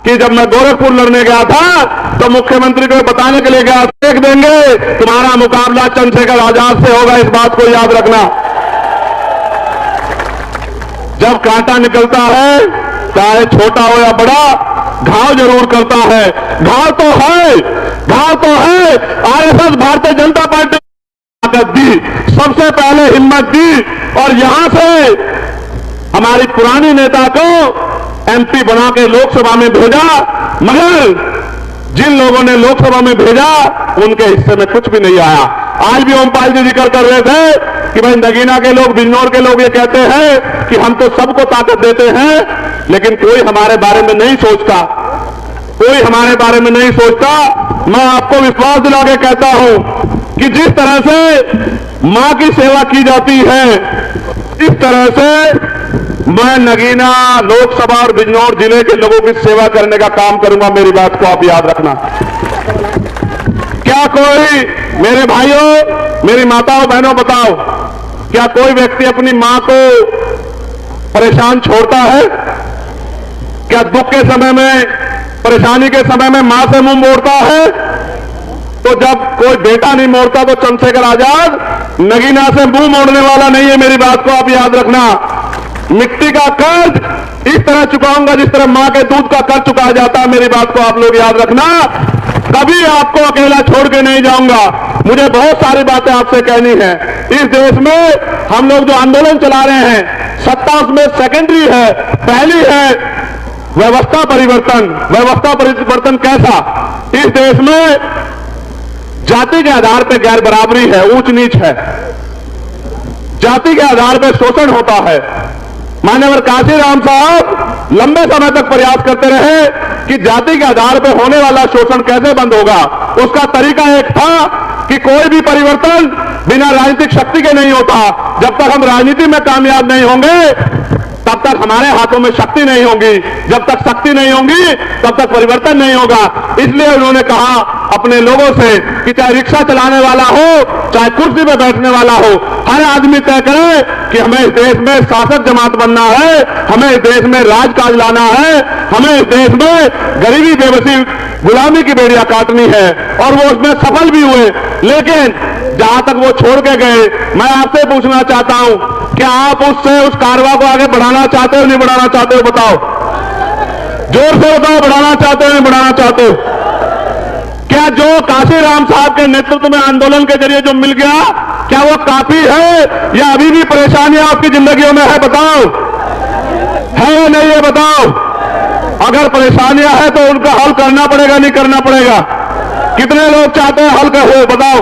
कि जब मैं गोरखपुर लड़ने गया था तो मुख्यमंत्री को बताने के लिए गया, देख देंगे तुम्हारा मुकाबला चंद्रशेखर आजाद से होगा, इस बात को याद रखना। जब कांटा निकलता है, चाहे छोटा हो या बड़ा, घाव जरूर करता है। घाव तो है, घाव तो है। आरएसएस भारतीय जनता पार्टी ताकत दी, सबसे पहले हिम्मत दी और यहां से हमारी पुरानी नेता को एमपी बना के लोकसभा में भेजा, मगर जिन लोगों ने लोकसभा में भेजा उनके हिस्से में कुछ भी नहीं आया। आज भी ओमपाल जी जिक्र कर रहे थे कि भाई नगीना के लोग, बिजनौर के लोग ये कहते हैं कि हम तो सबको ताकत देते हैं, लेकिन कोई हमारे बारे में नहीं सोचता, कोई हमारे बारे में नहीं सोचता। मैं आपको विश्वास दिला के कहता हूं कि जिस तरह से मां की सेवा की जाती है, इस तरह से मैं नगीना, लोकसभा और बिजनौर जिले के लोगों की सेवा करने का काम करूंगा। मेरी बात को आप याद रखना। क्या कोई, मेरे भाइयों, मेरी माताओं बहनों, बताओ, क्या कोई व्यक्ति अपनी मां को परेशान छोड़ता है? क्या दुख के समय में, परेशानी के समय में मां से मुंह मोड़ता है? तो जब कोई बेटा नहीं मोड़ता तो चंद्रशेखर आजाद नगीना से मुंह मोड़ने वाला नहीं है। मेरी बात को आप याद रखना। मिट्टी का कर्ज इस तरह चुकाऊंगा जिस तरह मां के दूध का कर्ज चुकाया जाता है। मेरी बात को आप लोग याद रखना। कभी आपको अकेला छोड़ के नहीं जाऊंगा। मुझे बहुत सारी बातें आपसे कहनी है। इस देश में हम लोग जो आंदोलन चला रहे हैं, सत्ता उसमें सेकेंडरी है, पहली है व्यवस्था परिवर्तन। व्यवस्था परिवर्तन कैसा? इस देश में जाति के आधार पर गैर बराबरी है, ऊंच नीच है, जाति के आधार पर शोषण होता है। मान्यवर काशीराम साहब लंबे समय तक प्रयास करते रहे कि जाति के आधार पर होने वाला शोषण कैसे बंद होगा। उसका तरीका एक था कि कोई भी परिवर्तन बिना राजनीतिक शक्ति के नहीं होता। जब तक हम राजनीति में कामयाब नहीं होंगे तब तक हमारे हाथों में शक्ति नहीं होगी। जब तक शक्ति नहीं होगी तब तक परिवर्तन नहीं होगा। इसलिए उन्होंने कहा अपने लोगों से कि चाहे रिक्शा चलाने वाला हो, चाहे कुर्सी पर बैठने वाला हो, हर आदमी तय करे कि हमें इस देश में शासक जमात बनना है, हमें इस देश में राजकाज लाना है, हमें इस देश में गरीबी, बेबसी, गुलामी की बेड़ियां काटनी है। और वो उसमें सफल भी हुए। लेकिन जहां तक वो छोड़ के गए, मैं आपसे पूछना चाहता हूं, क्या आप उससे उस कारवा को आगे बढ़ाना चाहते हो, नहीं बढ़ाना चाहते हो? बताओ, जोर से बताओ, बढ़ाना चाहते हो, नहीं बढ़ाना चाहते हो? क्या जो काशीराम साहब के नेतृत्व में आंदोलन के जरिए जो मिल गया, क्या वो काफी है या अभी भी परेशानियां आपकी जिंदगियों में है? बताओ, है या नहीं है? बताओ। अगर परेशानियां है तो उनका हल करना पड़ेगा, नहीं करना पड़ेगा? कितने लोग चाहते हैं हल हो? बताओ।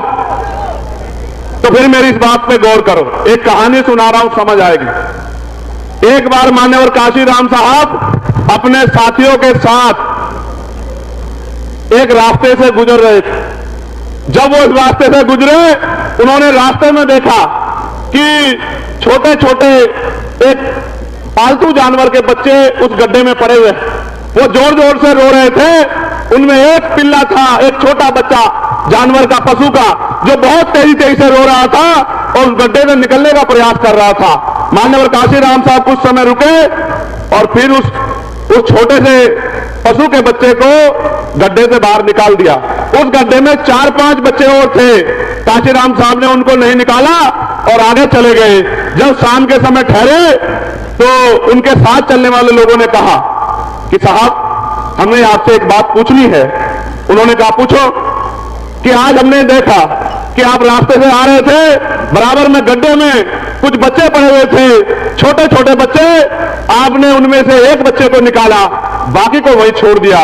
तो फिर मेरी इस बात पे गौर करो। एक कहानी सुना रहा हूं, समझ आएगी। एक बार मान्यवर काशीराम साहब अपने साथियों के साथ एक रास्ते से गुजर रहे थे। जब वो इस रास्ते से गुजरे, उन्होंने रास्ते में देखा कि छोटे छोटे एक पालतू जानवर के बच्चे उस गड्ढे में पड़े हुए। वो जोर जोर से रो रहे थे। उनमें एक पिल्ला था, एक छोटा बच्चा जानवर का, पशु का, जो बहुत तेजी तेजी से रो रहा था और उस गड्ढे से निकलने का प्रयास कर रहा था। मान्यवर काशीराम साहब कुछ समय रुके और फिर उस छोटे से पशु के बच्चे को गड्ढे से बाहर निकाल दिया। उस गड्ढे में 4-5 बच्चे और थे। काशीराम साहब ने उनको नहीं निकाला और आगे चले गए। जब शाम के समय ठहरे तो उनके साथ चलने वाले लोगों ने कहा कि साहब, हमने आपसे एक बात पूछनी है। उन्होंने कहा, पूछो। कि आज हमने देखा कि आप रास्ते से आ रहे थे, बराबर में गड्ढे में कुछ बच्चे पड़े हुए थे, छोटे छोटे बच्चे। आपने उनमें से एक बच्चे को निकाला, बाकी को वहीं छोड़ दिया।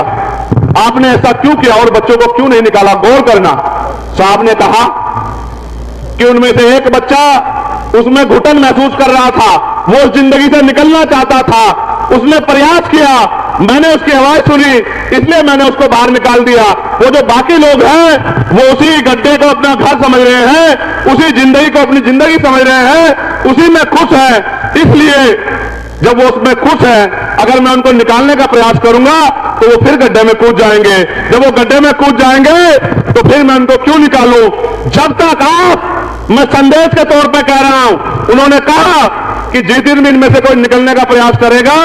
आपने ऐसा क्यों किया और बच्चों को क्यों नहीं निकाला? गौर करना। साहब ने कहा कि उनमें से एक बच्चा उसमें घुटन महसूस कर रहा था, वो उस जिंदगी से निकलना चाहता था, उसने प्रयास किया, मैंने उसकी आवाज सुनी, इसलिए मैंने उसको बाहर निकाल दिया। वो जो बाकी लोग हैं वो उसी गड्ढे को अपना घर समझ रहे हैं, उसी जिंदगी को अपनी जिंदगी समझ रहे हैं, उसी में खुश हैं। इसलिए जब वो उसमें खुश है, अगर मैं उनको निकालने का प्रयास करूंगा तो वो फिर गड्ढे में कूद जाएंगे। जब वो गड्ढे में कूद जाएंगे तो फिर मैं उनको क्यों निकालूं? जब तक आप, मैं संदेश के तौर पे कह रहा हूं, उन्होंने कहा कि जिस दिन भी इनमें से कोई निकलने का प्रयास करेगा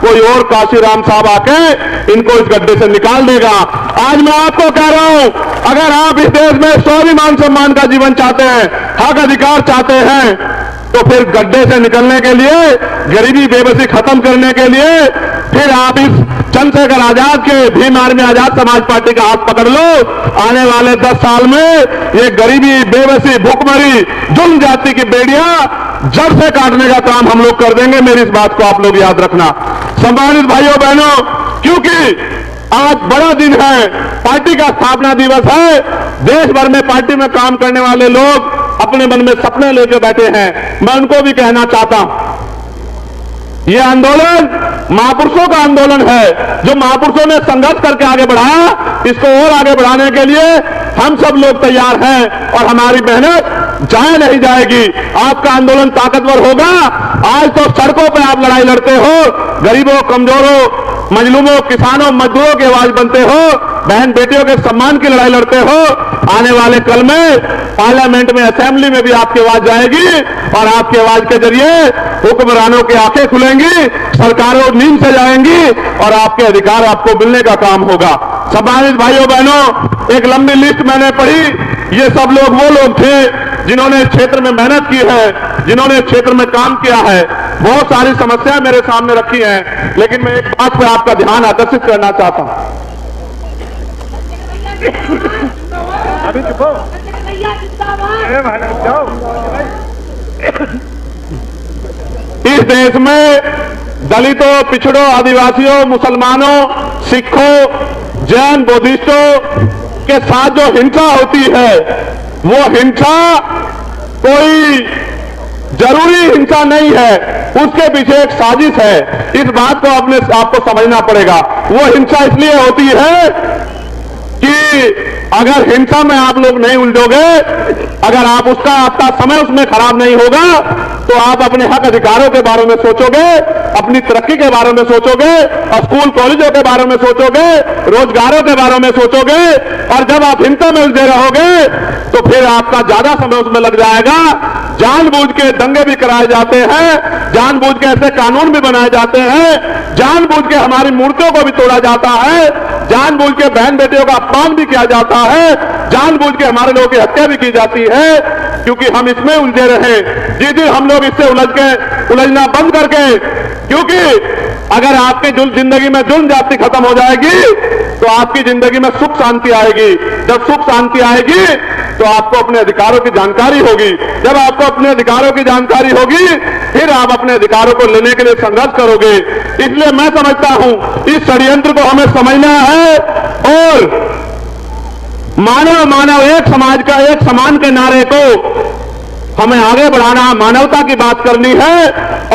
कोई और काशीराम साहब आके इनको इस गड्ढे से निकाल देगा। आज मैं आपको कह रहा हूं, अगर आप इस देश में स्वाभिमान सम्मान का जीवन चाहते हैं, हक अधिकार चाहते हैं, तो फिर गड्ढे से निकलने के लिए, गरीबी बेबसी खत्म करने के लिए फिर आप इस चंद्रशेखर आजाद के भीम आर्मी आजाद समाज पार्टी का हाथ पकड़ लो। आने वाले 10 साल में ये गरीबी बेबसी भूखमरी जुल्म जाति की बेड़ियां जड़ से काटने का काम हम लोग कर देंगे। मेरी इस बात को आप लोग याद रखना। सम्मानित भाइयों बहनों, क्योंकि आज बड़ा दिन है, पार्टी का स्थापना दिवस है, देश भर में पार्टी में काम करने वाले लोग अपने मन में सपने लेकर बैठे हैं। मैं उनको भी कहना चाहता हूं, यह आंदोलन महापुरुषों का आंदोलन है, जो महापुरुषों ने संघर्ष करके आगे बढ़ाया, इसको और आगे बढ़ाने के लिए हम सब लोग तैयार हैं और हमारी मेहनत जाए नहीं जाएगी। आपका आंदोलन ताकतवर होगा। आज तो सड़कों पर आप लड़ाई लड़ते हो, गरीबों, कमजोरों, मजलूमों, किसानों, मजदूरों की आवाज बनते हो, बहन बेटियों के सम्मान की लड़ाई लड़ते हो। आने वाले कल में पार्लियामेंट में, असेंबली में भी आपकी आवाज जाएगी और आपकी आवाज के जरिए हुक्मरानों की आंखें खुलेंगी, सरकारों नींद से जाएंगी और आपके अधिकार आपको मिलने का काम होगा। सम्मानित भाइयों बहनों, एक लंबी लिस्ट मैंने पढ़ी। ये सब लोग वो लोग थे जिन्होंने इस क्षेत्र में मेहनत की है, जिन्होंने इस क्षेत्र में काम किया है। बहुत सारी समस्याएं मेरे सामने रखी हैं, लेकिन मैं एक बात पर आपका ध्यान आकर्षित करना चाहता हूं। अभी चुप हो। इस देश में दलितों, पिछड़ों, आदिवासियों, मुसलमानों, सिखों, जैन, बुद्धिस्टों के साथ जो हिंसा होती है, वो हिंसा कोई जरूरी हिंसा नहीं है, उसके पीछे एक साजिश है। इस बात को आपको समझना पड़ेगा। वो हिंसा इसलिए होती है कि अगर हिंसा में आप लोग नहीं उलझोगे, अगर आपका समय उसमें खराब नहीं होगा, तो आप अपने हक अधिकारों के बारे में सोचोगे, अपनी तरक्की के बारे में सोचोगे, स्कूल कॉलेजों के बारे में सोचोगे, रोजगारों के बारे में सोचोगे। और जब आप हिंसा में उलझे रहोगे तो फिर आपका ज्यादा समय उसमें लग जाएगा। जानबूझ के दंगे भी कराए जाते हैं, जानबूझ के ऐसे कानून भी बनाए जाते हैं, जानबूझ के हमारी मूर्तियों को भी तोड़ा जाता है, जानबूझ के बहन बेटियों का अपमान भी किया जाता है, जानबूझ के हमारे लोगों की हत्या भी की जाती है, क्योंकि हम इसमें उलझे रहे। जिस दिन हम लोग इससे उलझना बंद करके, क्योंकि अगर आपकी जिंदगी में जुल्म जाति खत्म हो जाएगी तो आपकी जिंदगी में सुख शांति आएगी। जब सुख शांति आएगी तो आपको अपने अधिकारों की जानकारी होगी। जब आपको अपने अधिकारों की जानकारी होगी, फिर आप अपने अधिकारों को लेने के लिए संघर्ष करोगे। इसलिए मैं समझता हूं इस षड्यंत्र को हमें समझना है और मानव मानव एक समाज का एक समान के नारे को हमें आगे बढ़ाना, मानवता की बात करनी है।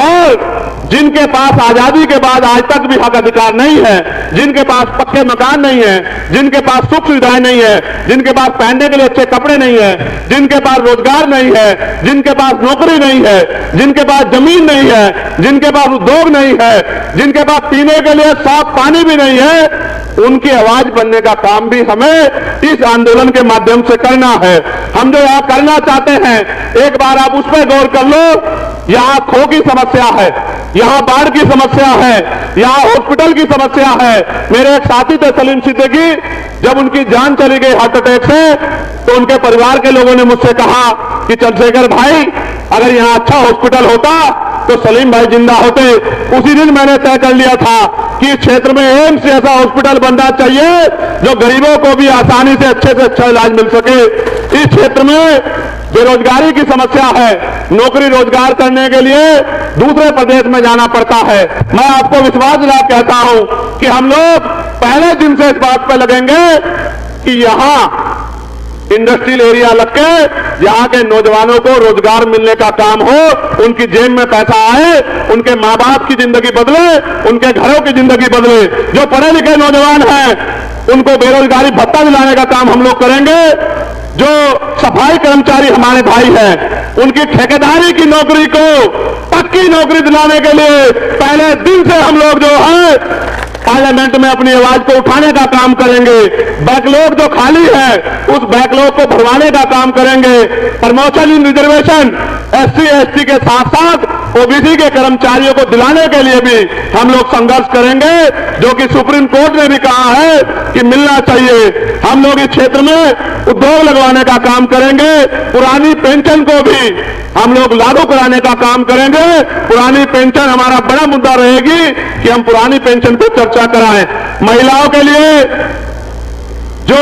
और जिनके पास आजादी के बाद आज तक भी हक अधिकार नहीं है, जिनके पास पक्के मकान नहीं है, जिनके पास सुख सुविधाएं नहीं है, जिनके पास पहनने के लिए अच्छे कपड़े नहीं है, जिनके पास रोजगार नहीं है, जिनके पास नौकरी नहीं है, जिनके पास जमीन नहीं है, जिनके पास उद्योग नहीं है, जिनके पास पीने के लिए साफ पानी भी नहीं है, उनकी आवाज बनने का काम भी हमें इस आंदोलन के माध्यम से करना है। हम जो यहां करना चाहते हैं, एक बार आप उस पर गौर कर लो। यहां खो की समस्या है, यहां बाढ़ की समस्या है, यहां हॉस्पिटल की समस्या है। मेरे एक साथी थे सलीम सिद्दीकी, जब उनकी जान चली गई हार्ट अटैक से, तो उनके परिवार के लोगों ने मुझसे कहा कि चंद्रशेखर भाई, अगर यहां अच्छा हॉस्पिटल होता तो सलीम भाई जिंदा होते। उसी दिन मैंने तय कर लिया था कि इस क्षेत्र में एम्स जैसा हॉस्पिटल बनना चाहिए, जो गरीबों को भी आसानी से अच्छा इलाज मिल सके। इस क्षेत्र में बेरोजगारी की समस्या है, नौकरी रोजगार करने के लिए दूसरे प्रदेश में जाना पड़ता है। मैं आपको विश्वास दिला कहता हूं कि हम लोग पहले दिन से इस बात पर लगेंगे कि यहां इंडस्ट्रियल एरिया लग के यहां के नौजवानों को रोजगार मिलने का काम हो, उनकी जेब में पैसा आए, उनके मां बाप की जिंदगी बदले, उनके घरों की जिंदगी बदले। जो पढ़े लिखे नौजवान हैं उनको बेरोजगारी भत्ता दिलाने का काम हम लोग करेंगे। जो सफाई कर्मचारी हमारे भाई हैं, उनकी ठेकेदारी की नौकरी को पक्की नौकरी दिलाने के लिए पहले दिन से हम लोग जो है पार्लियामेंट में अपनी आवाज को उठाने का काम करेंगे। बैकलॉग जो खाली है उस बैकलॉग को भरवाने का काम करेंगे। प्रमोशन इन रिजर्वेशन SC ST के साथ साथ OBC के कर्मचारियों को दिलाने के लिए भी हम लोग संघर्ष करेंगे, जो कि सुप्रीम कोर्ट ने भी कहा है कि मिलना चाहिए। हम लोग इस क्षेत्र में उद्योग लगवाने का काम करेंगे। पुरानी पेंशन को भी हम लोग लागू कराने का काम करेंगे। पुरानी पेंशन हमारा बड़ा मुद्दा रहेगी कि हम पुरानी पेंशन पर चर्चा कराएं। महिलाओं के लिए जो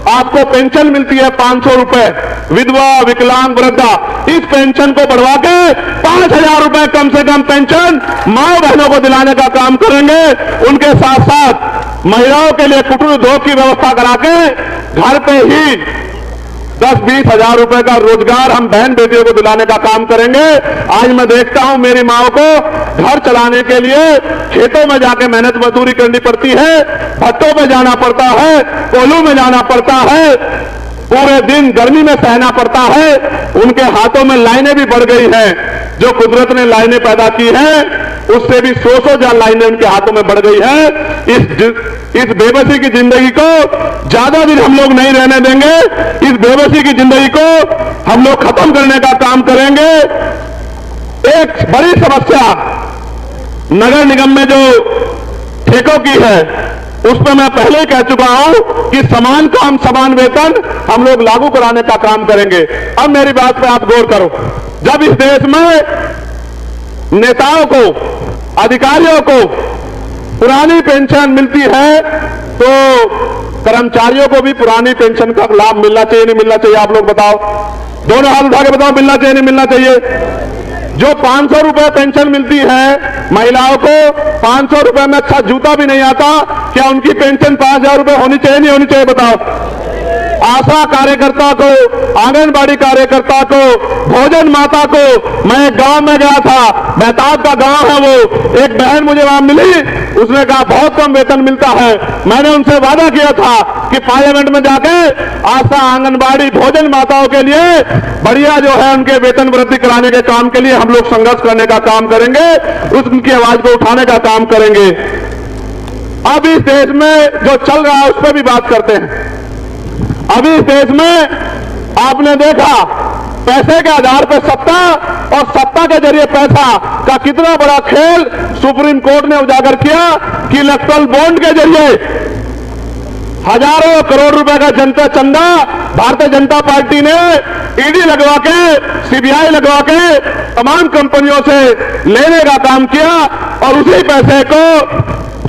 आपको पेंशन मिलती है 500 रुपए, विधवा विकलांग वृद्धा, इस पेंशन को बढ़वा के 5,000 रुपए कम से कम पेंशन मां बहनों को दिलाने का काम करेंगे। उनके साथ साथ महिलाओं के लिए कुटीर उद्योग की व्यवस्था करा के घर पे ही 10-20 हजार रुपए का रोजगार हम बहन बेटियों को दिलाने का काम करेंगे। आज मैं देखता हूं मेरी माओ को घर चलाने के लिए खेतों में जाके मेहनत मजदूरी करनी पड़ती है, भट्टों में जाना पड़ता है, कोल्हू में जाना पड़ता है, पूरे दिन गर्मी में सहना पड़ता है। उनके हाथों में लाइनें भी बढ़ गई हैं। जो कुदरत ने लाइनें पैदा की हैं उससे भी 100 लाइनें उनके हाथों में बढ़ गई है। इस बेबसी की जिंदगी को ज्यादा दिन हम लोग नहीं रहने देंगे। इस बेबसी की जिंदगी को हम लोग खत्म करने का काम करेंगे। एक बड़ी समस्या नगर निगम में जो ठेकों की है उस पर मैं पहले ही कह चुका हूं कि समान काम समान वेतन हम लोग लागू कराने का काम करेंगे। अब मेरी बात पे आप गौर करो। जब इस देश में नेताओं को, अधिकारियों को पुरानी पेंशन मिलती है तो कर्मचारियों को भी पुरानी पेंशन का लाभ मिलना चाहिए, नहीं मिलना चाहिए? आप लोग बताओ, दोनों हाथ उठा के बताओ, मिलना चाहिए नहीं मिलना चाहिए? जो 500 रुपए पेंशन मिलती है महिलाओं को, 500 रुपए में अच्छा जूता भी नहीं आता, क्या उनकी पेंशन 5,000 रुपए होनी चाहिए नहीं होनी चाहिए? बताओ। आशा कार्यकर्ता को, आंगनबाड़ी कार्यकर्ता को, भोजन माता को, मैं गांव में गया था, मेहताब का गांव है वो, एक बहन मुझे वहां मिली, उसने कहा बहुत कम वेतन मिलता है। मैंने उनसे वादा किया था कि पार्लियामेंट में जाके आशा, आंगनबाड़ी, भोजन माताओं के लिए बढ़िया जो है उनके वेतन वृद्धि कराने के काम के लिए हम लोग संघर्ष करने का काम करेंगे, उनकी आवाज को उठाने का काम करेंगे। अब इस देश में जो चल रहा है उस पर भी बात करते हैं। अभी इस देश में आपने देखा पैसे के आधार पर सत्ता और सत्ता के जरिए पैसा का कितना बड़ा खेल सुप्रीम कोर्ट ने उजागर किया कि इलेक्टोरल बॉन्ड के जरिए हजारों करोड़ रुपए का जनता चंदा भारतीय जनता पार्टी ने ईडी लगवा के, सीबीआई लगवा के तमाम कंपनियों से लेने का काम किया और उसी पैसे को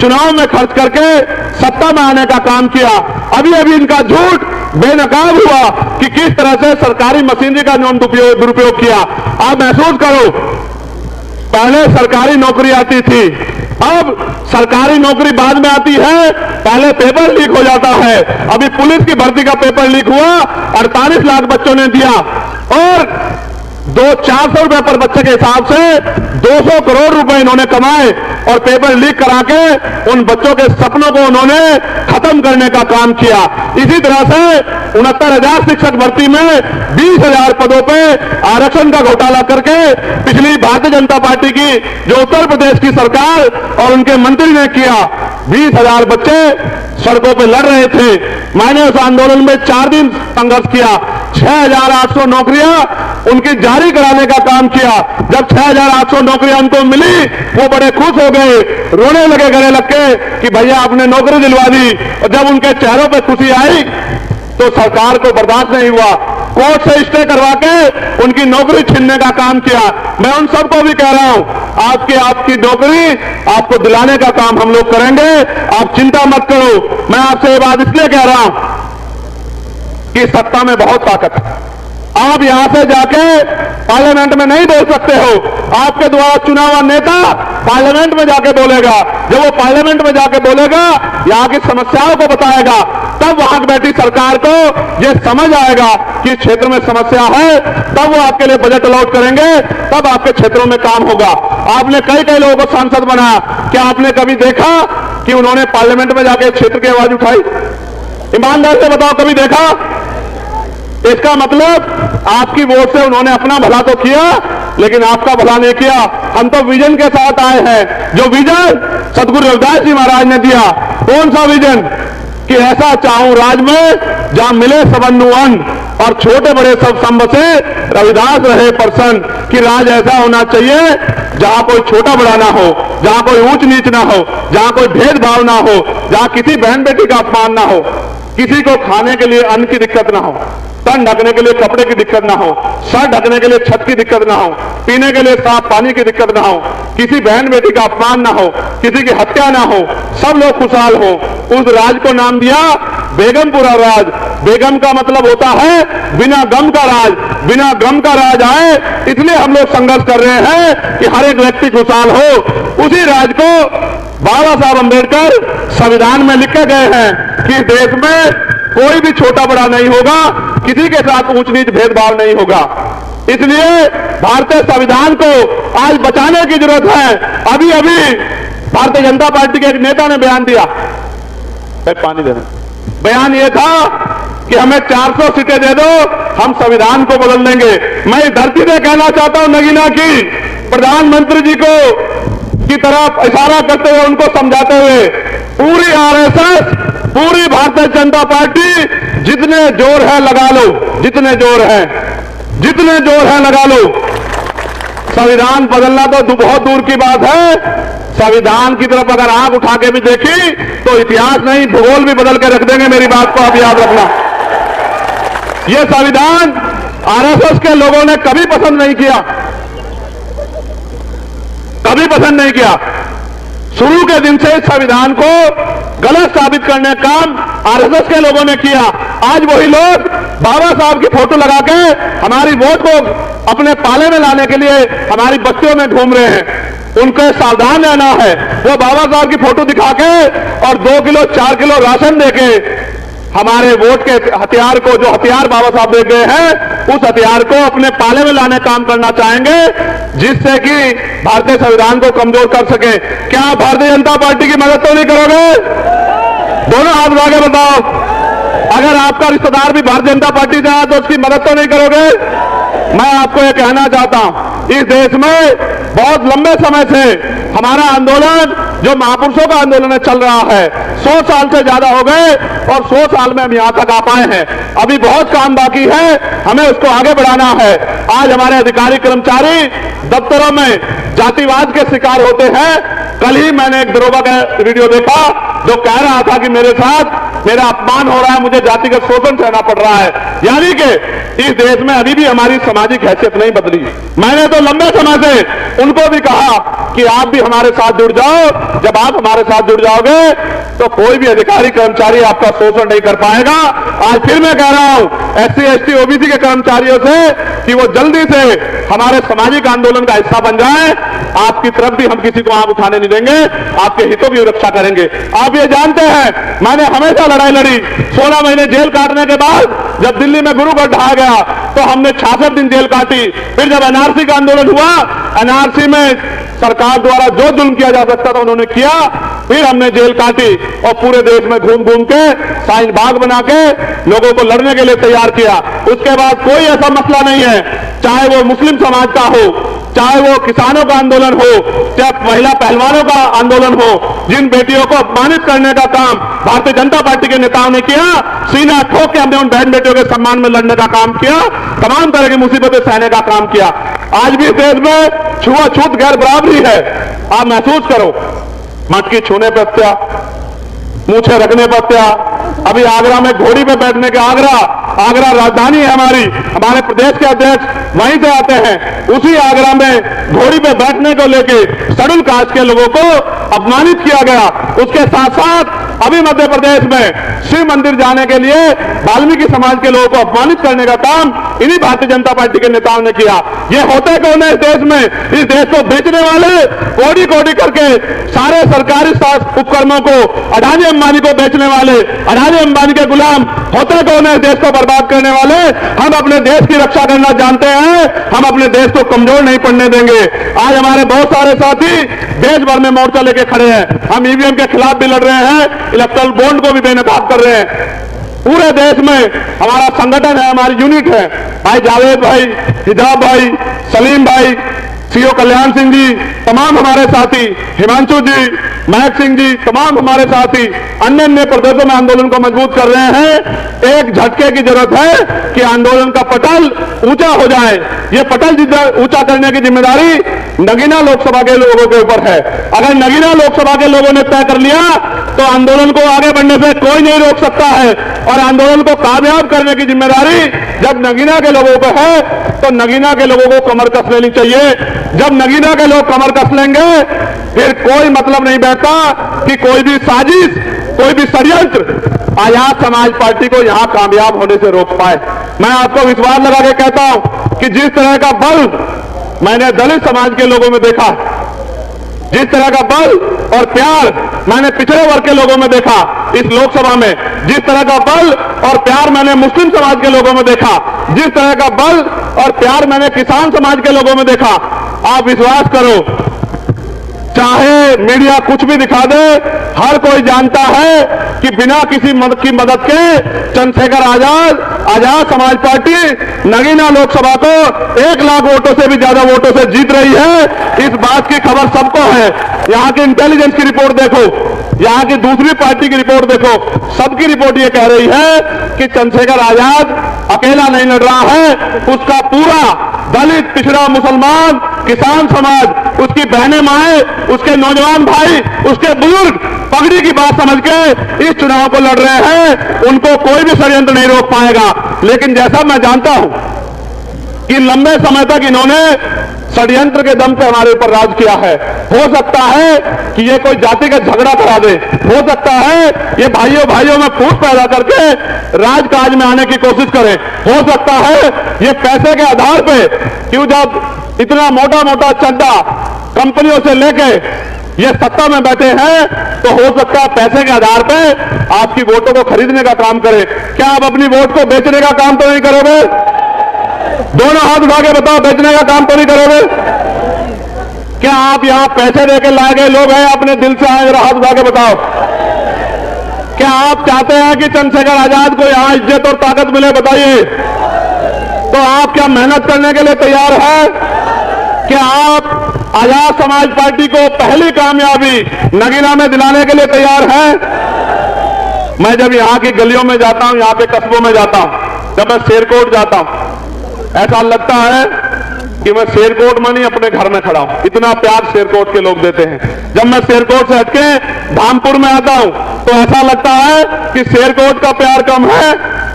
चुनाव में खर्च करके सत्ता में आने का काम किया। अभी अभी इनका झूठ बेनकाब हुआ कि किस तरह से सरकारी मशीनरी का दुरुपयोग किया। आप महसूस करो, पहले सरकारी नौकरी आती थी, अब सरकारी नौकरी बाद में आती है, पहले पेपर लीक हो जाता है। अभी पुलिस की भर्ती का पेपर लीक हुआ, 48 लाख बच्चों ने दिया और 400 रुपए पर बच्चे के हिसाब से 200 करोड़ रुपए इन्होंने कमाए और पेपर लीक करा के उन बच्चों के सपनों को उन्होंने खत्म करने का काम किया। इसी तरह से 69,000 शिक्षक भर्ती में 20,000 पदों पे आरक्षण का घोटाला करके पिछली भारतीय जनता पार्टी की जो उत्तर प्रदेश की सरकार और उनके मंत्री ने किया, 20,000 बच्चे सड़कों पे लड़ रहे थे। मैंने उस आंदोलन में 4 दिन संघर्ष किया, 6,800 नौकरियां उनकी जारी कराने का काम किया। जब 6,800 नौकरियां उनको मिली वो बड़े खुश हो गए, रोने लगे गले लग के कि भैया आपने नौकरी दिलवा दी। और जब उनके चेहरों पे खुशी आई तो सरकार को बर्दाश्त नहीं हुआ, कोर्ट से स्टे करवा के उनकी नौकरी छीनने का काम किया। मैं उन सबको भी कह रहा हूं, आपकी नौकरी आपको दिलाने का काम हम लोग करेंगे, आप चिंता मत करो। मैं आपसे ये बात इसलिए कह रहा हूं कि सत्ता में बहुत ताकत है। आप यहां से जाके पार्लियामेंट में नहीं बोल सकते हो, आपके द्वारा चुना हुआ नेता पार्लियामेंट में जाके बोलेगा। जब वो पार्लियामेंट में जाके बोलेगा, यहां की समस्याओं को बताएगा, तब वहां बैठी सरकार को ये समझ आएगा कि क्षेत्र में समस्या है, तब वो आपके लिए बजट अलॉट करेंगे, तब आपके क्षेत्रों में काम होगा। आपने कई लोगों को सांसद बनाया, क्या आपने कभी देखा कि उन्होंने पार्लियामेंट में जाके क्षेत्र की आवाज उठाई? ईमानदार से बताओ, कभी देखा? इसका मतलब आपकी वोट से उन्होंने अपना भला तो किया, लेकिन आपका भला नहीं किया। हम तो विजन के साथ आए हैं, जो विजन सदगुरु रविदास जी महाराज ने दिया। कौन सा विजन? कि ऐसा चाहूं राज में जहां मिले सबन्नु अन्न और छोटे बड़े सब संब से रविदास रहे प्रसन्न। कि राज ऐसा होना चाहिए जहां कोई छोटा बड़ा ना हो, जहां कोई ऊंच नीच ना हो, जहां कोई भेदभाव ना हो, जहां किसी बहन बेटी का अपमान ना हो, किसी को खाने के लिए अन्न की दिक्कत ना हो, तन ढकने के लिए कपड़े की दिक्कत ना हो, सर ढकने के लिए छत की दिक्कत ना हो, पीने के लिए साफ पानी की दिक्कत ना हो, किसी बहन बेटी का अपमान ना हो, किसी की हत्या ना हो, सब लोग खुशहाल हो। उस राज को नाम दिया बेगमपुरा राज। बेगम का मतलब होता है बिना गम का राज। बिना गम का राज आए, इसलिए हम लोग संघर्ष कर रहे हैं कि हर एक व्यक्ति खुशहाल हो। उसी राज को बाबा साहब अंबेडकर संविधान में लिख के गए हैं कि देश में कोई भी छोटा बड़ा नहीं होगा, किसी के साथ ऊंच नीच भेदभाव नहीं होगा। इसलिए भारतीय संविधान को आज बचाने की जरूरत है। अभी अभी भारतीय जनता पार्टी के एक नेता ने बयान दिया, पानी देना, बयान यह था कि हमें 400 सीटें दे दो, हम संविधान को बदल देंगे। मैं इस धरती से कहना चाहता हूं नगीना की प्रधानमंत्री जी को की तरफ इशारा करते हुए, उनको समझाते हुए, पूरी आरएसएस, पूरी भारतीय जनता पार्टी जितने जोर है लगा लो, जितने जोर है, जितने जोर है लगा लो। संविधान बदलना तो बहुत दूर की बात है। संविधान की तरफ अगर आंख उठा के भी देखी तो इतिहास नहीं, भूगोल भी बदल के रख देंगे। मेरी बात को आप याद रखना। यह संविधान आरएसएस के लोगों ने कभी पसंद नहीं किया, कभी पसंद नहीं किया। शुरू के दिन से इस संविधान को गलत साबित करने का काम आरएसएस के लोगों ने किया। आज वही लोग बाबा साहब की फोटो लगा के हमारी वोट को अपने पाले में लाने के लिए हमारी बस्तियों में घूम रहे हैं। उनको सावधान रहना है। वो बाबा साहब की फोटो दिखा के और 2 किलो 4 किलो राशन देके हमारे वोट के हथियार को, जो हथियार बाबा साहब दे गए हैं, उस हथियार को अपने पाले में लाने काम करना चाहेंगे, जिससे कि भारतीय संविधान को कमजोर कर सके। क्या आप भारतीय जनता पार्टी की मदद तो नहीं करोगे? दोनों हाथ उठा के बताओ। अगर आपका रिश्तेदार भी भारतीय जनता पार्टी से आया तो उसकी मदद तो नहीं करोगे? मैं आपको यह कहना चाहता हूं, इस देश में बहुत लंबे समय से हमारा आंदोलन, जो महापुरुषों का आंदोलन चल रहा है, 100 साल से ज्यादा हो गए और 100 साल में हम यहां तक आ पाए हैं। अभी बहुत काम बाकी है, हमें उसको आगे बढ़ाना है। आज हमारे अधिकारी कर्मचारी दफ्तरों में जातिवाद के शिकार होते हैं। कल ही मैंने एक दरोगा का वीडियो देखा जो कह रहा था कि मेरे साथ मेरा अपमान हो रहा है, मुझे जातिगत शोषण सहना पड़ रहा है। यानी कि इस देश में अभी भी हमारी सामाजिक हैसियत नहीं बदली। मैंने तो लंबे समय से उनको भी कहा कि आप भी हमारे साथ जुड़ जाओ। जब आप हमारे साथ जुड़ जाओगे तो कोई भी अधिकारी कर्मचारी आपका शोषण नहीं कर पाएगा। आज फिर मैं कह रहा हूं SC ST OBC के कर्मचारियों से कि वो जल्दी से हमारे सामाजिक आंदोलन का हिस्सा बन जाए। आपकी तरफ भी हम किसी को आंख उठाने नहीं देंगे, आपके हितों की रक्षा करेंगे। आप ये जानते हैं मैंने हमेशा लड़ाई लड़ी। 16 महीने जेल काटने के बाद जब दिल्ली में गुरुगढ़ ढहा गया तो हमने 66 दिन जेल काटी। फिर जब NRC का आंदोलन हुआ, NRC में सरकार द्वारा जो जुल्म किया जा सकता था उन्होंने किया। फिर हमने जेल काटी और पूरे देश में घूम घूम के शाहीन बाग बना के लोगों को लड़ने के लिए तैयार किया। उसके बाद कोई ऐसा मसला नहीं है, चाहे वो मुस्लिम समाज का हो, चाहे वो किसानों का आंदोलन हो, चाहे महिला पहलवानों का आंदोलन हो, जिन बेटियों को अपमानित करने का काम भारतीय जनता पार्टी के नेताओं ने किया, सीना ठोक के हमने उन बहन बेटियों के सम्मान में लड़ने का काम किया, तमाम तरह की मुसीबतें सहने का काम किया। आज भी देश में छुआछूत गैर बराबरी है। आप महसूस करो, मटकी छूने पर हत्या, मूछे रखने पर हत्या। अभी आगरा में घोड़ी पे बैठने के, आगरा राजधानी है हमारी, हमारे प्रदेश के अध्यक्ष वहीं से आते हैं। उसी आगरा में घोड़ी पे बैठने को लेके शेड्यूल कास्ट के लोगों को अपमानित किया गया। उसके साथ साथ अभी मध्य प्रदेश में शिव मंदिर जाने के लिए वाल्मीकि समाज के लोगों को अपमानित करने का काम इन्हीं भारतीय जनता पार्टी के नेताओं ने किया। ये होते कौन है इस देश में? इस देश को बेचने वाले, कोड़ी कोड़ी करके सारे सरकारी उपकरणों को अडानी अंबानी को बेचने वाले, अडानी अंबानी के गुलाम होते कौन है? देश को बर्बाद करने वाले। हम अपने देश की रक्षा करना जानते हैं, हम अपने देश को कमजोर नहीं पड़ने देंगे। आज हमारे बहुत सारे साथी देश भर में मोर्चा लेके खड़े हैं। हम ईवीएम के खिलाफ भी लड़ रहे हैं, इलेक्ट्रल बॉन्ड को भी बेनकाब कर रहे हैं। पूरे देश में हमारा संगठन है, हमारी यूनिट है। भाई जावेद भाई, हिजाब भाई, सलीम भाई, सीओ कल्याण सिंह जी, तमाम हमारे साथी, हिमांशु जी, महक सिंह जी, तमाम हमारे साथी अन्य अन्य प्रदेशों में आंदोलन को मजबूत कर रहे हैं। एक झटके की जरूरत है कि आंदोलन का पटल ऊंचा हो जाए। ये पटल ऊंचा करने की जिम्मेदारी नगीना लोकसभा के लोगों के ऊपर है। अगर नगीना लोकसभा के लोगों ने तय कर लिया तो आंदोलन को आगे बढ़ने से कोई नहीं रोक सकता है। और आंदोलन को कामयाब करने की जिम्मेदारी जब नगीना के लोगों पर है तो नगीना के लोगों को कमर कस लेनी चाहिए। जब नगीना के लोग कमर कस लेंगे फिर कोई मतलब नहीं बैठता कि कोई भी साजिश, कोई भी षड्यंत्र आजाद समाज पार्टी को यहां कामयाब होने से रोक पाए। मैं आपको विश्वास लगा के कहता हूं कि जिस तरह का बल मैंने दलित समाज के लोगों में देखा, जिस तरह का बल और प्यार मैंने पिछड़े वर्ग के लोगों में देखा इस लोकसभा में, जिस तरह का बल और प्यार मैंने मुस्लिम समाज के लोगों में देखा, जिस तरह का बल और प्यार मैंने किसान समाज के लोगों में देखा, आप विश्वास करो, चाहे मीडिया कुछ भी दिखा दे, हर कोई जानता है कि बिना किसी की मदद के चंद्रशेखर आजाद समाज पार्टी नगीना लोकसभा को 1 लाख वोटों से भी ज्यादा वोटों से जीत रही है। इस बात की खबर सबको है। यहां की इंटेलिजेंस की रिपोर्ट देखो, यहां की दूसरी पार्टी की रिपोर्ट देखो, सबकी रिपोर्ट ये कह रही है कि चंद्रशेखर आजाद अकेला नहीं लड़ रहा है, उसका पूरा दलित, पिछड़ा, मुसलमान, किसान समाज, उसकी बहनें माएं, उसके नौजवान भाई, उसके बुजुर्ग पगड़ी की बात समझ के इस चुनाव को लड़ रहे हैं। उनको कोई भी षड्यंत्र नहीं रोक पाएगा। लेकिन जैसा मैं जानता हूं कि लंबे समय तक इन्होंने षड्यंत्र के दम पे हमारे ऊपर राज किया है। हो सकता है कि ये कोई जाति का झगड़ा करा दे, हो सकता है ये भाइयों भाइयों में फूट पैदा करके राजकाज में आने की कोशिश करें, हो सकता है ये पैसे के आधार पे, क्यों जब इतना मोटा मोटा चड्डा कंपनियों से लेके ये सत्ता में बैठे हैं तो हो सकता है पैसे के आधार पे आपकी वोटों को खरीदने का काम करें। क्या आप अपनी वोट को बेचने का काम तो नहीं करोगे? दोनों हाथ उठा के बताओ, बेचने का काम तो नहीं करोगे? क्या आप यहां पैसे देके लाए गए लोग हैं, अपने दिल से आए? हाथ उठा के बताओ। क्या आप चाहते हैं कि चंद्रशेखर आजाद को यहां इज्जत और ताकत मिले? बताइए। तो आप क्या मेहनत करने के लिए तैयार हैं? क्या आप आजाद समाज पार्टी को पहली कामयाबी नगीना में दिलाने के लिए तैयार हैं? मैं जब यहां की गलियों में जाता हूं, यहां पे कस्बों में जाता हूं, जब मैं शेरकोट जाता हूं, ऐसा लगता है कि मैं शेरकोट में नहीं अपने घर में खड़ा हूं। इतना प्यार शेरकोट के लोग देते हैं। जब मैं शेरकोट से हटके धामपुर में आता हूं तो ऐसा लगता है कि शेरकोट का प्यार कम है,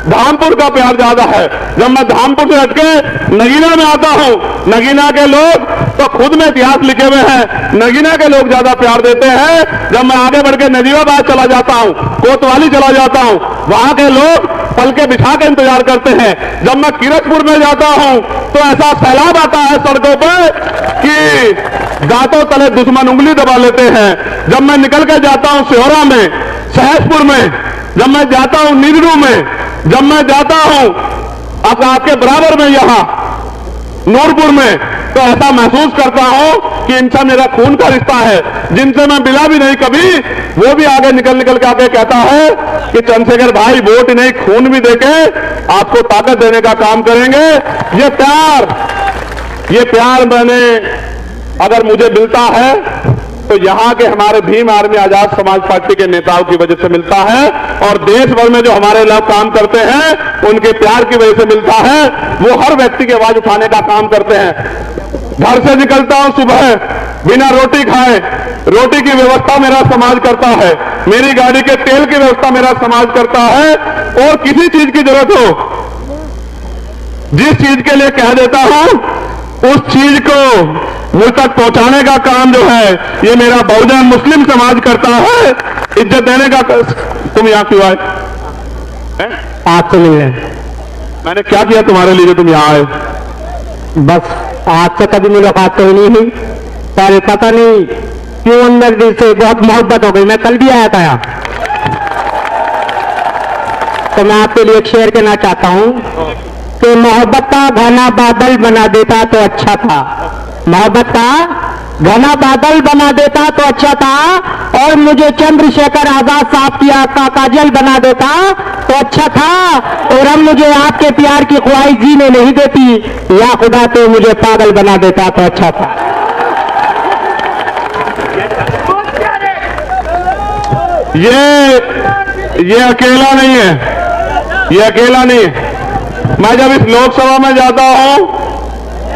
धामपुर का प्यार ज्यादा है। जब मैं धामपुर से हटके नगीना में आता हूं, नगीना के लोग तो खुद में इतिहास लिखे हुए हैं, नगीना के लोग ज्यादा प्यार देते हैं। जब मैं आगे बढ़ के नजीबाबाद चला जाता हूं, कोतवाली चला जाता हूं, वहां के लोग पल के बिछा के इंतजार करते हैं। जब मैं किरतपुर में जाता हूं तो ऐसा सैलाब आता है सड़कों पर कि दांतों तले दुश्मन उंगली दबा लेते हैं। जब मैं निकल के जाता हूं सिहोरा में, सहसपुर में, जब मैं जाता हूं निगरू में, जब मैं जाता हूं अब आपके बराबर में यहां नूरपुर में, तो ऐसा महसूस करता हूं कि इनसे मेरा खून का रिश्ता है। जिनसे मैं मिला भी नहीं कभी, वो भी आगे निकल के आके कहता है कि चंद्रशेखर भाई वोट नहीं खून भी देके आपको ताकत देने का काम करेंगे। ये प्यार मैंने अगर मुझे मिलता है तो यहां के हमारे भीम आर्मी आजाद समाज पार्टी के नेताओं की वजह से मिलता है, और देश भर में जो हमारे लोग काम करते हैं उनके प्यार की वजह से मिलता है। वो हर व्यक्ति की आवाज उठाने का काम करते हैं। घर से निकलता हूं सुबह बिना रोटी खाए, रोटी की व्यवस्था मेरा समाज करता है, मेरी गाड़ी के तेल की व्यवस्था मेरा समाज करता है, और किसी चीज की जरूरत हो, जिस चीज के लिए कह देता हूं उस चीज को मुझ तक पहुंचाने का काम जो है ये मेरा बहुजन मुस्लिम समाज करता है। इज्जत देने का तुम यहां क्यों आए? आपसे मिलने। मैंने क्या किया तुम्हारे लिए जो तुम यहां आए? बस आपसे कभी मुलाकात तो ही नहीं हुई, पर पता नहीं क्यों अंदर दिल से बहुत मोहब्बत हो गई। मैं कल भी आया था यहाँ, तो मैं आपके लिए एक शेयर कहना चाहता हूँ कि मोहब्बत का घना बादल बना देता तो अच्छा था, मोहब्बत का घना बादल बना देता तो अच्छा था, और मुझे चंद्रशेखर आजाद साहब की आंख का काजल बना देता तो अच्छा था, और अब मुझे आपके प्यार की ख्वाहिश जीने नहीं देती, या खुदा तो मुझे पागल बना देता तो अच्छा था। ये अकेला नहीं है, ये अकेला नहीं है। मैं जब इस लोकसभा में जाता हूं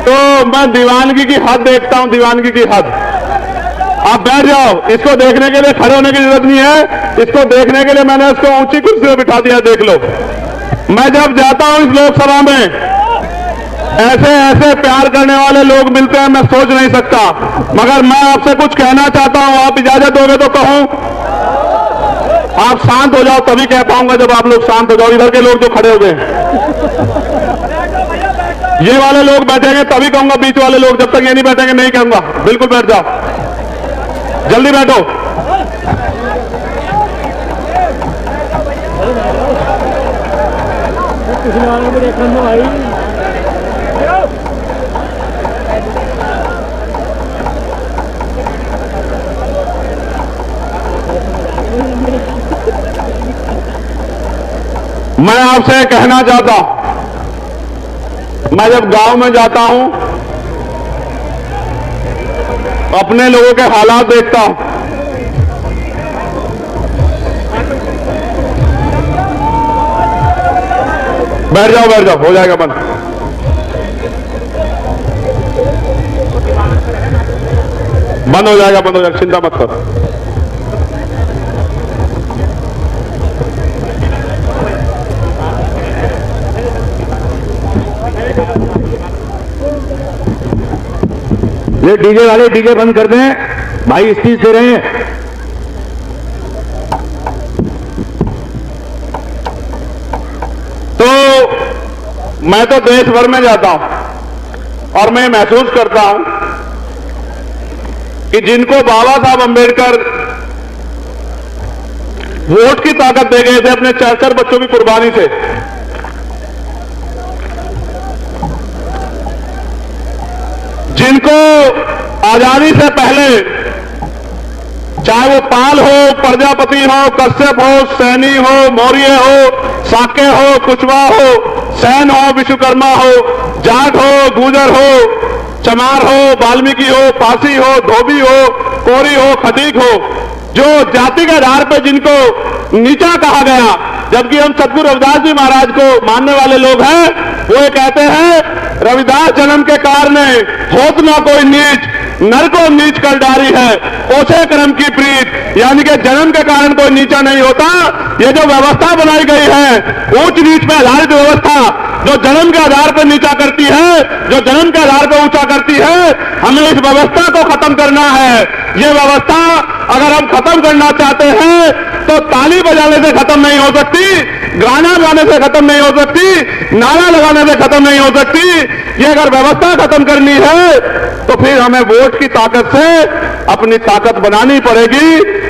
तो मैं दीवानगी की हद देखता हूं, दीवानगी की हद। आप बैठ जाओ, इसको देखने के लिए खड़े होने की जरूरत नहीं है, इसको देखने के लिए मैंने इसको ऊंची कुर्सी में बिठा दिया, देख लो। मैं जब जाता हूं इस लोकसभा में, ऐसे ऐसे प्यार करने वाले लोग मिलते हैं, मैं सोच नहीं सकता। मगर मैं आपसे कुछ कहना चाहता हूं, आप इजाजत दोगे तो कहूं? आप शांत हो जाओ तभी कह पाऊंगा, जब आप लोग शांत हो जाओ। इधर के लोग जो खड़े हो गए, ये वाले लोग बैठेंगे तभी कहूंगा, बीच वाले लोग जब तक ये नहीं बैठेंगे नहीं कहूंगा। बिल्कुल बैठ जाओ, जल्दी बैठो। मैं आपसे कहना चाहता हूं, मैं जब गांव में जाता हूं, अपने लोगों के हालात देखता हूं, बैठ जाओ, हो जाएगा बंद। बंद हो जाएगा, चिंता मत करो। ये डीजे वाले डीजे बंद कर दें भाई, स्पीच दे रहे हैं। तो मैं तो देश भर में जाता हूं और मैं महसूस करता हूं कि जिनको बाबा साहब अंबेडकर वोट की ताकत दे गए थे अपने 4 बच्चों की कुर्बानी से, जिनको आजादी से पहले, चाहे वो पाल हो, प्रजापति हो, कश्यप हो, सैनी हो, मौर्य हो, साके हो, कुशवाहा हो, सैन हो, विश्वकर्मा हो, जाट हो, गुर्जर हो, चमार हो, वाल्मीकि हो, पासी हो, धोबी हो, कोरी हो, खटीक हो, जो जाति के आधार पर जिनको नीचा कहा गया, जबकि हम सतगुरु रविदास जी महाराज को मानने वाले लोग हैं, वो ये कहते हैं रविदास जन्म के कारण होत ना कोई नीच, नर को नीच कर डारी है, ओछे कर्म की प्रीत, यानी कि जन्म के कारण कोई नीचा नहीं होता। ये जो व्यवस्था बनाई गई है ऊंच नीच पे आधारित व्यवस्था, जो जन्म के आधार पर नीचा करती है, जो जन्म के आधार पर ऊंचा करती है, हमें इस व्यवस्था को खत्म करना है। ये व्यवस्था अगर हम खत्म करना चाहते हैं तो ताली बजाने से खत्म नहीं हो सकती, गाना गाने से खत्म नहीं हो सकती, नारा लगाने से खत्म नहीं हो सकती। ये अगर व्यवस्था खत्म करनी है तो फिर हमें वोट की ताकत से अपनी ताकत बनानी पड़ेगी।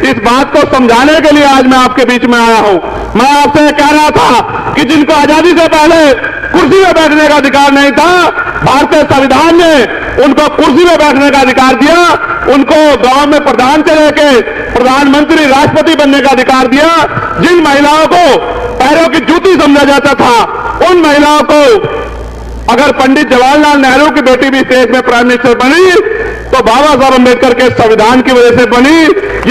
इस बात को समझाने के लिए आज मैं आपके बीच में आया हूं। मैं आपसे कह रहा था कि जिनको आजादी से पहले कुर्सी में बैठने का अधिकार नहीं था, भारतीय संविधान ने उनको कुर्सी में बैठने का अधिकार दिया, उनको गांव में प्रधान से लेके प्रधानमंत्री, राष्ट्रपति बनने का अधिकार दिया। जिन महिलाओं को पैरों की जूती समझा जाता था, उन महिलाओं को अगर पंडित जवाहरलाल नेहरू की बेटी भी देश में प्राइम मिनिस्टर बनी तो बाबा साहब अंबेडकर के संविधान की वजह से बनी।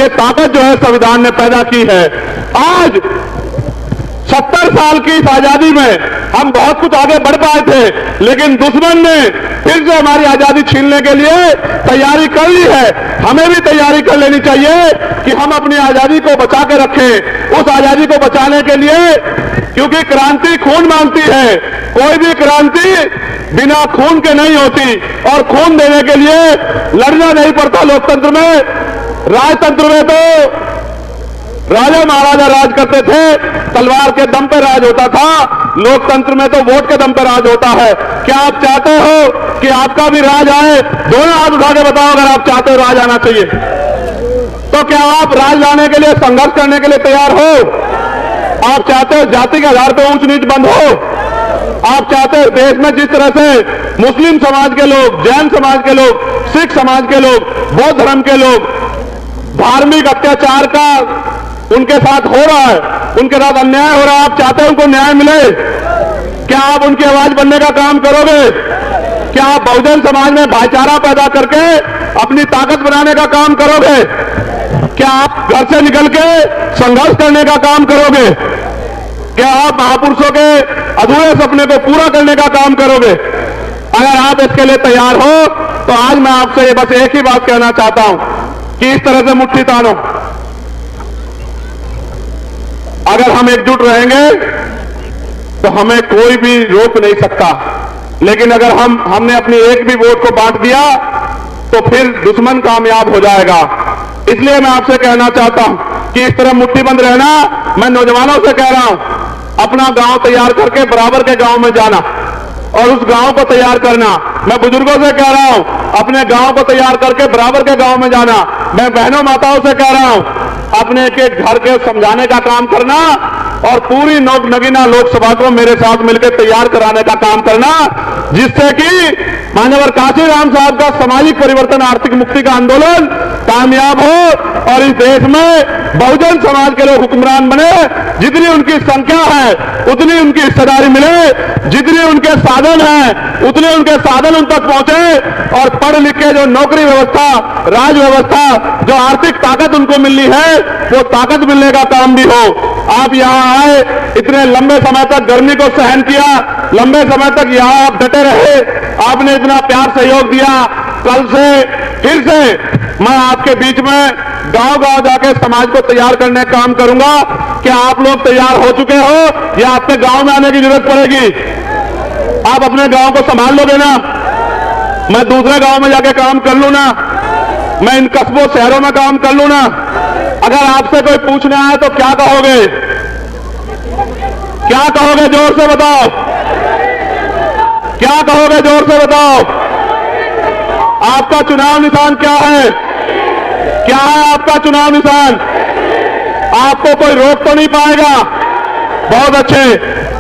ये ताकत जो है संविधान ने पैदा की है। आज 70 साल की इस आजादी में हम बहुत कुछ आगे बढ़ पाए थे, लेकिन दुश्मन ने फिर से हमारी आजादी छीनने के लिए तैयारी कर ली है। हमें भी तैयारी कर लेनी चाहिए कि हम अपनी आजादी को बचा के रखें। उस आजादी को बचाने के लिए, क्योंकि क्रांति खून मांगती है, कोई भी क्रांति बिना खून के नहीं होती, और खून देने के लिए लड़ना नहीं पड़ता। लोकतंत्र में, राजतंत्र में तो राजा महाराजा राज करते थे, तलवार के दम पर राज होता था। लोकतंत्र में तो वोट के दम पर राज होता है। क्या आप चाहते हो कि आपका भी राज आए? दोनों हाथ उठा के बताओ अगर आप चाहते हो राज आना चाहिए। तो क्या आप राज लाने के लिए संघर्ष करने के लिए तैयार हो? आप चाहते हो जाति के आधार पर ऊंच नीच बंद हो? आप चाहते हैं देश में जिस तरह से मुस्लिम समाज के लोग, जैन समाज के लोग, सिख समाज के लोग, बौद्ध धर्म के लोग धार्मिक अत्याचार का उनके साथ हो रहा है, उनके साथ अन्याय हो रहा है, आप चाहते हैं उनको न्याय मिले? क्या आप उनकी आवाज बनने का काम करोगे? क्या आप बहुजन समाज में भाईचारा पैदा करके अपनी ताकत बनाने का काम करोगे? क्या आप घर से निकल के संघर्ष करने का काम करोगे? क्या आप महापुरुषों के अधूरे सपने को पूरा करने का काम करोगे? अगर आप इसके लिए तैयार हो तो आज मैं आपसे बस एक ही बात कहना चाहता हूं कि इस तरह से मुट्ठी तानो। अगर हम एकजुट रहेंगे तो हमें कोई भी रोक नहीं सकता, लेकिन अगर हमने अपनी एक भी वोट को बांट दिया तो फिर दुश्मन कामयाब हो जाएगा। इसलिए मैं आपसे कहना चाहता हूं कि इस तरह मुट्ठीबंद रहना। मैं नौजवानों से कह रहा हूं, अपना गांव तैयार करके बराबर के गांव में जाना और उस गांव को तैयार करना। मैं बुजुर्गों से कह रहा हूं, अपने गांव को तैयार करके बराबर के गांव में जाना। मैं बहनों माताओं से कह रहा हूं, अपने के घर के समझाने का काम करना और पूरी नगीना लोकसभा को मेरे साथ मिलकर तैयार कराने का काम करना, जिससे कि मान्यवर काशीराम साहब का सामाजिक परिवर्तन, आर्थिक मुक्ति का आंदोलन कामयाब हो और इस देश में बहुजन समाज के लोग हुक्मरान बने। जितनी उनकी संख्या है उतनी उनकी हिस्सेदारी मिले, जितने उनके साधन हैं उतने उनके साधन उन तक पहुंचे और पढ़ लिख के जो नौकरी व्यवस्था, राज व्यवस्था, जो आर्थिक ताकत उनको मिलनी है वो ताकत मिलने का काम भी हो। आप यहां आए, इतने लंबे समय तक गर्मी को सहन किया, लंबे समय तक यहां आप डटे रहे, आपने इतना प्यार सहयोग दिया। कल से फिर से मैं आपके बीच में गांव-गांव जाके समाज को तैयार करने का काम करूंगा। क्या आप लोग तैयार हो चुके हो या आपके गांव में आने की जरूरत पड़ेगी? आप अपने गांव को संभाल लोगे ना? मैं दूसरे गांव में जाके काम कर लूं ना? मैं इन कस्बों शहरों में काम कर लूं ना? अगर आपसे कोई पूछने आए तो क्या कहोगे? क्या कहोगे? जोर से बताओ। क्या कहोगे? जोर से बताओ। आपका चुनाव निशान क्या है? क्या है आपका चुनाव निशान? आपको कोई रोक तो नहीं पाएगा। बहुत अच्छे।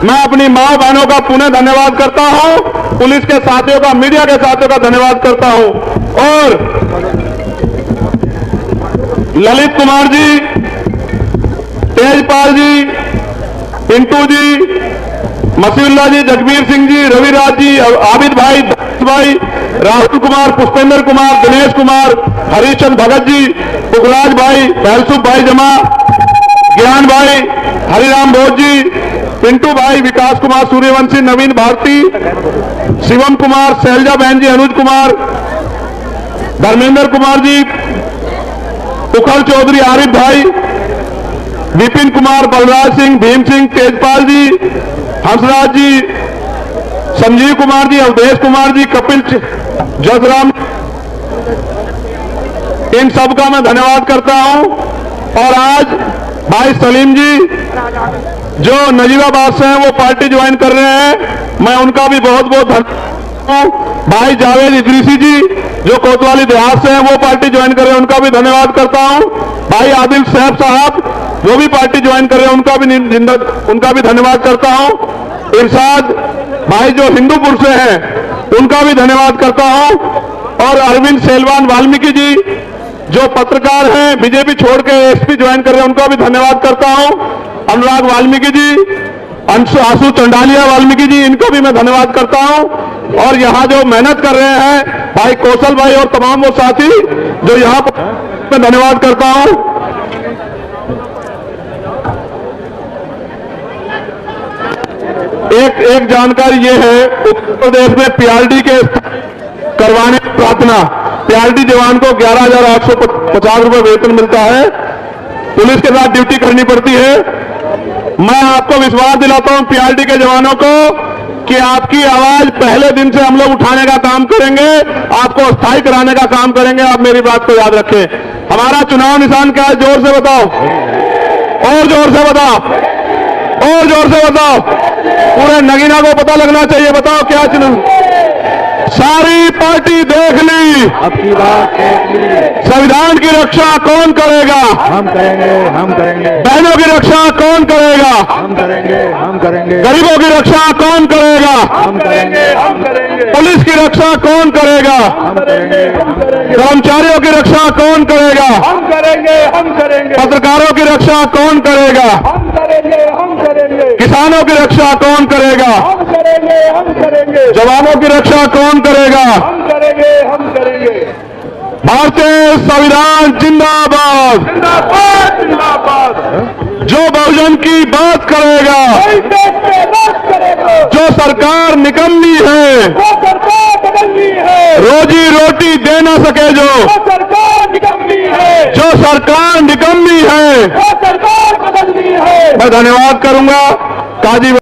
मैं अपनी मां बहनों का पुनः धन्यवाद करता हूं, पुलिस के साथियों का, मीडिया के साथियों का धन्यवाद करता हूं और ललित कुमार जी, तेजपाल जी, पिंटू जी, मसीउल्लाह जी, जगबीर सिंह जी, रविराज जी, आबिद भाई, राहुल कुमार, पुष्पेंद्र कुमार, दिनेश कुमार, हरिश्चंद्र भगत जी, पुखराज भाई, फैलसुफ भाई जमा, ज्ञान भाई, हरिराम बोध जी, पिंटू भाई, विकास कुमार सूर्यवंशी, नवीन भारती, शिवम कुमार, शैलजा बहन जी, अनुज कुमार, धर्मेंद्र कुमार जी, उखल चौधरी, आरिफ भाई, विपिन कुमार, बलराज सिंह, भीम सिंह, तेजपाल जी, हंसराज जी, संजीव कुमार जी, अवधेश कुमार जी, कपिल जसराम, इन सबका मैं धन्यवाद करता हूं। और आज भाई सलीम जी जो नजीराबाद से हैं वो पार्टी ज्वाइन कर रहे हैं, मैं उनका भी बहुत बहुत धन्यवाद। भाई जावेद इदरीसी जी जो कोतवाली देहात से हैं वो पार्टी ज्वाइन कर रहे हैं, उनका भी धन्यवाद करता हूं। भाई आदिल सैफ साहब वो भी पार्टी ज्वाइन कर रहे हैं, उनका भी धन्यवाद करता हूं। इरशाद भाई जो हिंदूपुर से हैं उनका भी धन्यवाद करता हूं। और अरविंद सेलवान वाल्मीकि जी जो पत्रकार हैं, बीजेपी छोड़ के एसपी ज्वाइन कर रहे हैं, उनका भी धन्यवाद करता हूं। अनुराग वाल्मीकि जी, आशु चंडालिया वाल्मीकि जी, इनको भी मैं धन्यवाद करता हूं। और यहां जो मेहनत कर रहे हैं भाई कौशल भाई और तमाम वो साथी जो यहां पर, मैं धन्यवाद करता हूं। एक जानकारी ये है, उत्तर प्रदेश में पीआरडी के करवाने की प्रार्थना, पीआरडी जवान को 11,850 रुपए वेतन मिलता है, पुलिस के साथ ड्यूटी करनी पड़ती है। मैं आपको विश्वास दिलाता हूं पीआरडी के जवानों को कि आपकी आवाज पहले दिन से हम लोग उठाने का काम करेंगे, आपको स्थायी कराने का काम करेंगे। आप मेरी बात को याद रखें। हमारा चुनाव निशान क्या है? जोर से बताओ, और जोर से बताओ, और जोर से बताओ। पूरे नगीना को पता लगना चाहिए। बताओ क्या चुनाव? सारी पार्टी देख ली, अब की बात देख ली। संविधान की रक्षा कौन करेगा? हम करेंगे, हम करेंगे, बहनों की रक्षा कौन करेगा? हम करेंगे, हम करेंगे, गरीबों की रक्षा कौन करेगा? हम करेंगे, हम करेंगे, पुलिस की रक्षा कौन करेगा? हम करेंगे, हम करेंगे, कर्मचारियों की रक्षा कौन करेगा? हम करेंगे, हम करेंगे, पत्रकारों की रक्षा कौन करेगा? हम करेंगे, हम करेंगे, किसानों की रक्षा कौन करेगा? हम करेंगे, हम करेंगे, जवानों की रक्षा कौन करेगा? हम करेंगे, हम करेंगे। भारतीय संविधान जिंदाबाद। जिंदाबाद, जिंदाबाद। जो बहुजन की बात करेगा, कोई देश पे राज करेगा, जो सरकार निकम्मी है, वो सरकार बदलनी है, रोजी रोटी दे न सके जो, वो सरकार निकम्मी है, जो सरकार निकम्मी है। वो सरकार बदलनी है। मैं धन्यवाद करूंगा काजी